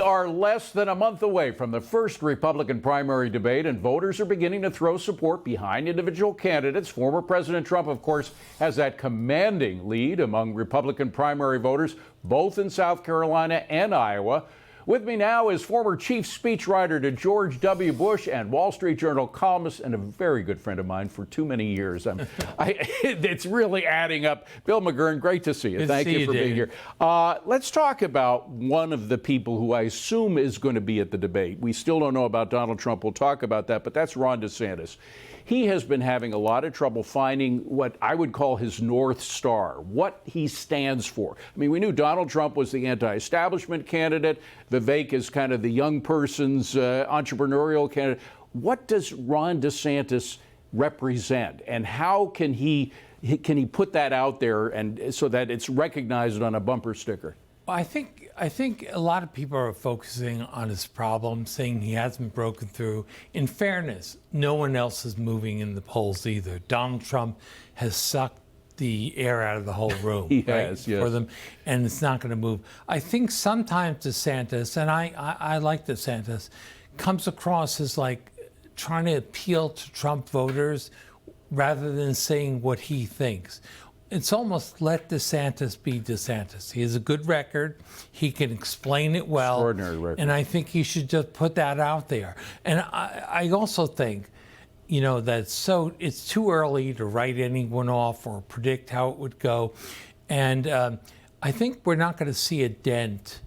are less than a month away from the first Republican primary debate, and voters are beginning to throw support behind individual candidates. Former President Trump, of course, has that commanding lead among Republican primary voters, both in South Carolina and Iowa. With me now is former chief speechwriter to George W. Bush and Wall Street Journal columnist and a very good friend of mine for too many years. It's really adding up. Bill McGurn, great to see you. Thank you for being here. Let's talk about one of the people who I assume is going to be at the debate. We still don't know about Donald Trump. We'll talk about that, but that's Ron DeSantis. He has been having a lot of trouble finding what I would call his North Star, what he stands for. I mean, we knew Donald Trump was the anti-establishment candidate. Vivek is kind of the young person's entrepreneurial candidate. What does Ron DeSantis represent, and how can he put that out there and so that it's recognized on a bumper sticker? Well, I think a lot of people are focusing on his problem, saying he hasn't broken through. In fairness, no one else is moving in the polls either. Donald Trump has sucked the air out of the whole room for them, and it's not going to move. I think sometimes DeSantis, and I like DeSantis, comes across as like trying to appeal to Trump voters rather than saying what he thinks. It's almost let DeSantis be DeSantis. He has a good record. He can explain it well. Extraordinary record. And I think he should just put that out there. And I also think, you know, that it's too early to write anyone off or predict how it would go. And I think we're not going to see a dent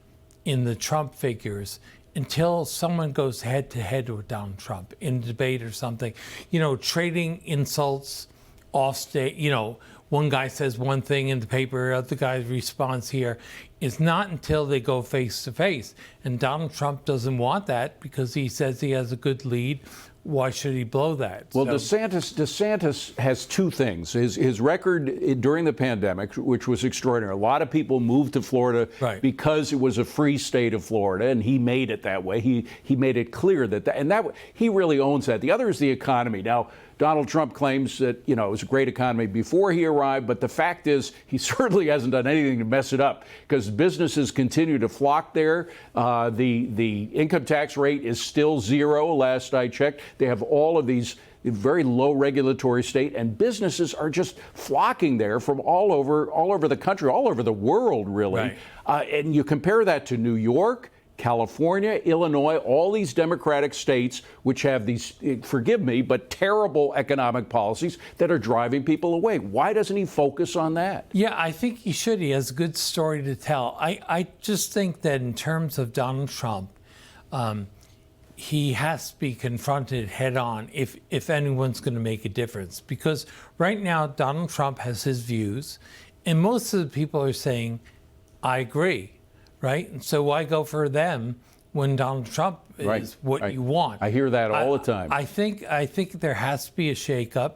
in the Trump figures until someone goes head to head with Donald Trump in a debate or something. You know, trading insults off stage, you know, one guy says one thing in the paper, other guy responds here. It's not until they go face to face. And Donald Trump doesn't want that because he says he has a good lead. Why should he blow that? Well, DeSantis has two things. His record during the pandemic, which was extraordinary. A lot of people moved to Florida because it was a free state of Florida, and he made it that way. He made it clear that he really owns that. The other is the economy. Now, Donald Trump claims that, you know, it was a great economy before he arrived, but the fact is he certainly hasn't done anything to mess it up because businesses continue to flock there. The income tax rate is still zero, last I checked. They have all of these very low regulatory state, and businesses are just flocking there from all over the country, all over the world, really. And you compare that to New York, California, Illinois, all these Democratic states which have these, forgive me, but terrible economic policies that are driving people away. Why doesn't he focus on that? Yeah, I think he should. He has a good story to tell. I just think that in terms of Donald Trump, he has to be confronted head on if anyone's going to make a difference. Because right now, Donald Trump has his views, and most of the people are saying, I agree. Right? And so why go for them when Donald Trump is what you want? I hear that all the time. I think there has to be a shakeup,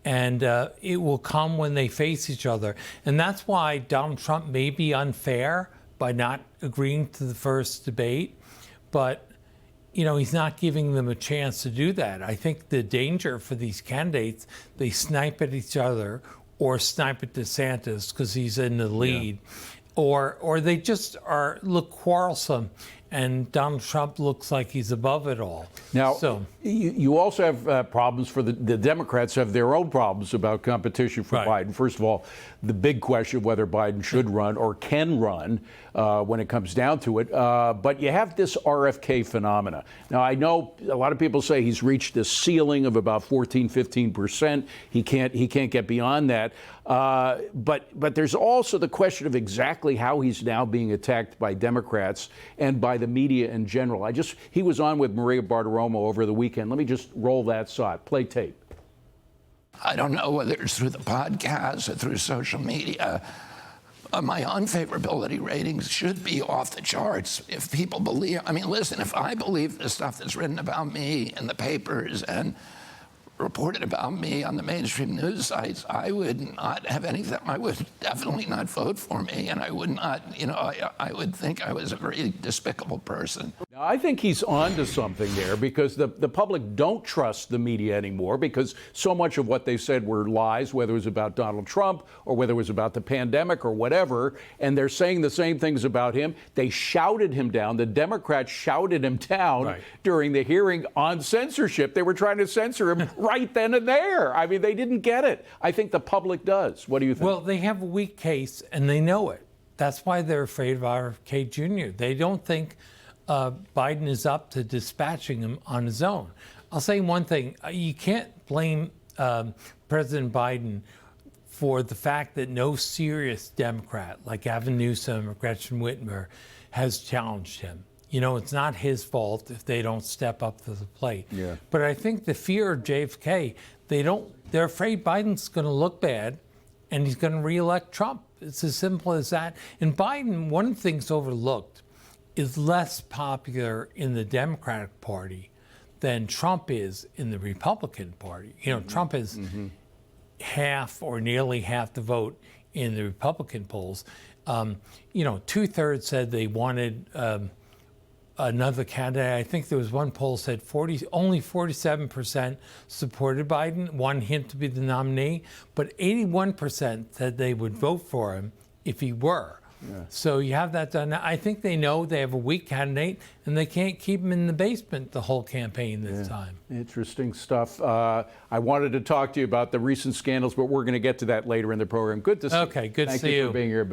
and it will come when they face each other. And that's why Donald Trump may be unfair by not agreeing to the first debate, but you know, he's not giving them a chance to do that. I think the danger for these candidates, they snipe at each other or snipe at DeSantis because he's in the lead. Yeah. Or they just look quarrelsome, and Donald Trump looks like he's above it all. Now, you also have problems for the Democrats have their own problems about competition for Biden. First of all, the big question of whether Biden should run or can run when it comes down to it. But you have this RFK phenomena. Now, I know a lot of people say he's reached this ceiling of about 15%. He can't get beyond that. But there's also the question of exactly how he's now being attacked by Democrats and by the media in general. He was on with Maria Bartiromo over the weekend. Let me just roll that shot. Play tape. I don't know whether it's through the podcast or through social media. My unfavorability ratings should be off the charts if people believe. I mean, listen, if I believe the stuff that's written about me in the papers and reported about me on the mainstream news sites, I would not have anything. I would definitely not vote for me, and I would not, you know, I would think I was a very despicable person. Now, I think he's on to something there because the public don't trust the media anymore because so much of what they said were lies, whether it was about Donald Trump or whether it was about the pandemic or whatever, and they're saying the same things about him. They shouted him down. The Democrats shouted him down during the hearing on censorship. They were trying to censor him right then and there. I mean, they didn't get it. I think the public does. What do you think? Well, they have a weak case, and they know it. That's why they're afraid of RFK Jr. They don't think Biden is up to dispatching him on his own. I'll say one thing. You can't blame President Biden for the fact that no serious Democrat like Gavin Newsom or Gretchen Whitmer has challenged him. You know, it's not his fault if they don't step up to the plate. Yeah. But I think the fear of JFK, they're afraid Biden's going to look bad and he's going to reelect Trump. It's as simple as that. And Biden, one of the things overlooked, is less popular in the Democratic Party than Trump is in the Republican Party. You know, Trump is half or nearly half the vote in the Republican polls. You know, 2/3 said they wanted another candidate. I think there was one poll said only 47% supported Biden, want him to be the nominee, but 81% said they would vote for him if he were. Yeah. So you have that done. I think they know they have a weak candidate and they can't keep him in the basement the whole campaign this time. Interesting stuff. I wanted to talk to you about the recent scandals, but we're going to get to that later in the program. Good to see you. Okay, good to see you. Thank you for being here.